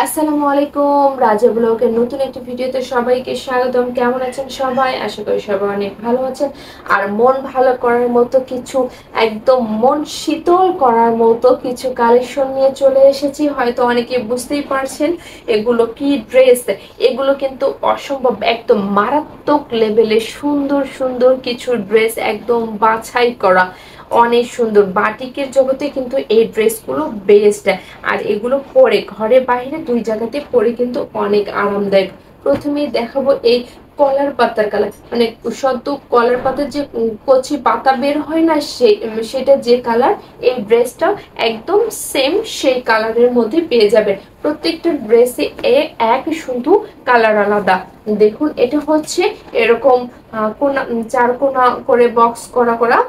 আসসালামু আলাইকুম, রাজা ব্লগের নতুন একটি ভিডিওতে সবাইকে স্বাগতম। কেমন আছেন সবাই? আশা করি সবাই অনেক ভালো আছেন। আর মন ভালো করার মতো কিছু, একদম মন শীতল করার মতো কিছু কালেকশন নিয়ে চলে এসেছি। হয়তো অনেকে বুঝতেই পারছেন এগুলো কি ড্রেস। এগুলো কিন্তু অসম্ভব, একদম মারাত্মক লেভেলে সুন্দর সুন্দর কিছু ড্রেস, একদম বাছাই করা, অনেক সুন্দর। বাটিকের জগতে কিন্তু এই ড্রেসগুলো বেস্ট। আর এগুলো পরে ঘরে বাইরে দুই জায়গাতে পরে কিন্তু অনেক আরামদায়ক। প্রথমেই দেখাবো এই কলার পাতার কালার, মানে সদ্য কলার পাতার যে কচি পাতা বের হয় না, সেটা যে কালার, এই ড্রেসটা একদম সেম সেই কালারের মধ্যে পেয়ে যাবে। প্রত্যেকটা ড্রেসে এক শুধু কালার আলাদা। দেখুন, এটা হচ্ছে এরকম কোনা, চার কোনা করে বক্স করা করা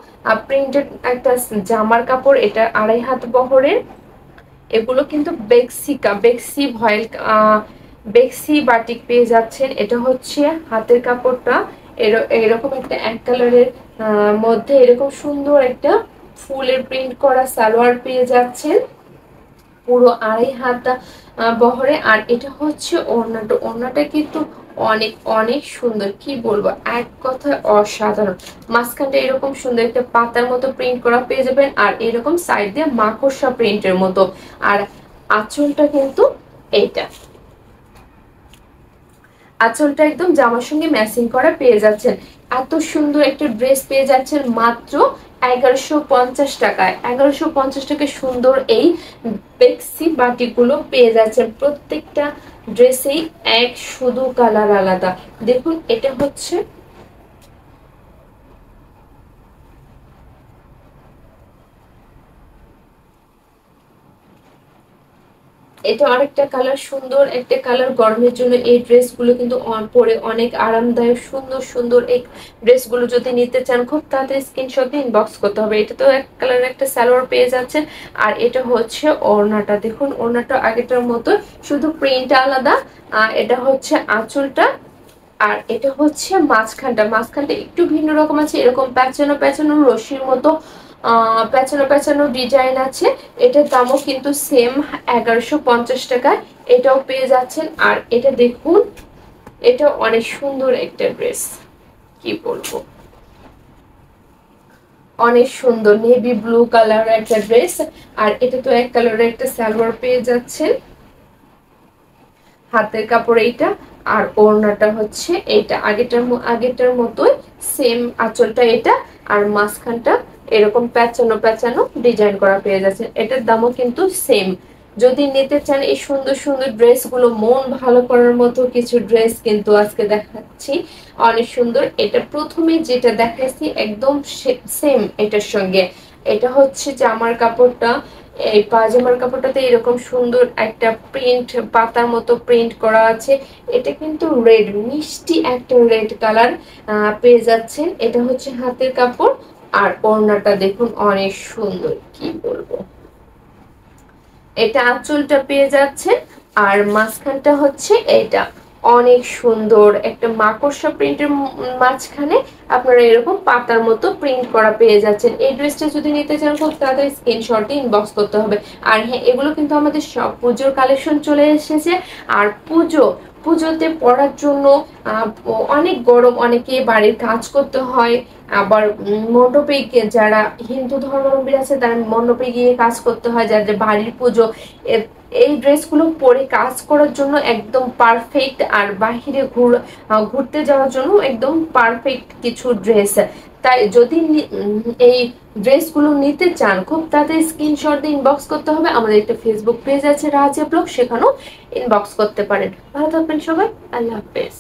প্রিন্টেড একটা জামার কাপড়। এটা 2.5 হাত বহরের। এগুলো কিন্তু বেক্সি ভয়েল, বেক্সি বাটিক পেয়ে যাচ্ছেন। এটা হচ্ছে হাতের কাপড়টা এরকম একটা এক কালারের মধ্যে এরকম সুন্দর একটা ফুলের প্রিন্ট করা সালোয়ার পেয়ে যাচ্ছেন, পুরো 2.5 হাত বহরে। আর এটা হচ্ছে ওড়নাটা। ওড়নাটা কিন্তু অনেক অনেক সুন্দর, কি বলবো, এক কথায় অসাধারণ। মাঝখানটা এরকম সুন্দর একটা পাতার মতো প্রিন্ট করা পেয়ে যাবেন, আর এরকম সাইড দিয়ে মাকড়সা প্রিন্টের মতো। আর আঁচলটা কিন্তু এইটা, আঁচলটা একদম জামার সঙ্গে ম্যাচিং করা পেয়ে যাচ্ছেন। এত সুন্দর একটা ড্রেস পেয়ে যাচ্ছেন মাত্র 1150 টাকায়। 1150 টাকায় সুন্দর এই বেক্সি বাটিগুলো পেয়ে যাচ্ছেন। প্রত্যেকটা ড্রেসেই এক শুধু কালার আলাদা। দেখুন, এটা হচ্ছে, এটা আরেকটা কালার, সুন্দর একটা কালার। গরমের জন্য এই ড্রেসগুলো কিন্তু পরে অনেক আরামদায়ক। সুন্দর সুন্দর এই ড্রেসগুলো যদি নিতে চান, খুব তাড়াতাড়ি স্ক্রিনশট দিয়ে ইনবক্স করতে হবে। এটা তো এক কালারের একটা সালোয়ার পেয়ে যাচ্ছেন। আর এটা হচ্ছে ওড়নাটা। দেখুন, ওড়নাটা আগেটার মতো, শুধু প্রিন্টটা আলাদা। এটা হচ্ছে আঁচলটা। আর এটা হচ্ছে মাঝখানটা। মাঝখানটা একটু ভিন্ন রকম আছে, এরকম প্যাঁচানো প্যাঁচানো রশির মতো প্যাঁচানো প্যাঁচানো ডিজাইন আছে। এটার দামও কিন্তু সেম 1150 টাকায় এটাও পেয়ে যাচ্ছেন। আর এটা দেখুন, এটা অনেক সুন্দর একটা ড্রেস, কি বলবো, অনেক সুন্দর নেভি ব্লু কালার একটা ড্রেস। আর এটা তো এক কালারের একটা সালোয়ার পেয়ে যাচ্ছেন, হাতের কাপড় এইটা। আর ওড়নাটা হচ্ছে এইটা, আগেরটার মতোই সেম। আঁচলটা এটা, আর মাঝখানটা এরকম প্যাঁচানো প্যাঁচানো ডিজাইন করা পেয়ে যাচ্ছে। এটার দামও কিন্তু সেম। যদি নিতে চান এই সুন্দর সুন্দর ড্রেসগুলো, মন ভালো করার মতো কিছু ড্রেস কিন্তু আজকে দেখাচ্ছি, অনেক সুন্দর। এটা প্রথমে যেটা দেখাচ্ছি একদম সেম এটার সঙ্গে। এটা হচ্ছে জামার কাপড়টা। এই পাজামার কাপড়টাতে এরকম সুন্দর একটা প্রিন্ট, পাতার মতো প্রিন্ট করা আছে। এটা কিন্তু রেড, মিষ্টি একটা রেড কালার পেয়ে যাচ্ছেন। এটা হচ্ছে হাতের কাপড়। আর ওড়নাটা দেখুন অনেক সুন্দর, কি বলবো, এটা আঁচলটা পেয়ে যাচ্ছেন। আর মাঝখানটা হচ্ছে এটা, অনেক সুন্দর একটা মাকড়সা প্রিন্টের মাঝখানে আপনারা এরকম পাতার মতো প্রিন্ট করা পেয়ে যাচ্ছেন। এই ড্রেসটা যদি নিতে চান, খুব তাড়াতাড়ি স্ক্রিনশটে ইনবক্স করতে হবে। আর হ্যাঁ, এগুলো কিন্তু আমাদের সব পুজোর কালেকশন চলে এসেছে। আর পুজোতে পরার জন্য অনেক গরম, অনেকে বাড়ির কাজ করতে হয়, আবার মণ্ডপে যারা হিন্দু ধর্মাবলম্বী আছে তারা মণ্ডপে গিয়ে কাজ করতে হয়, যাদের বাড়ির পুজো, এই ড্রেসগুলো পরে কাজ করার জন্য একদম পারফেক্ট। আর বাহিরে ঘুরতে যাওয়ার জন্য একদম পারফেক্ট কিছু ড্রেস। তাই যদি এই ড্রেসগুলো নিতে চান, খুব তাড়াতাড়ি স্ক্রিনশট দিয়ে ইনবক্স করতে হবে। আমাদের একটা ফেসবুক পেজ আছে রাজিয়া ব্লগ, সেখানেও ইনবক্স করতে পারেন। ভালো থাকবেন সবাই, আল্লাহ হাফেজ।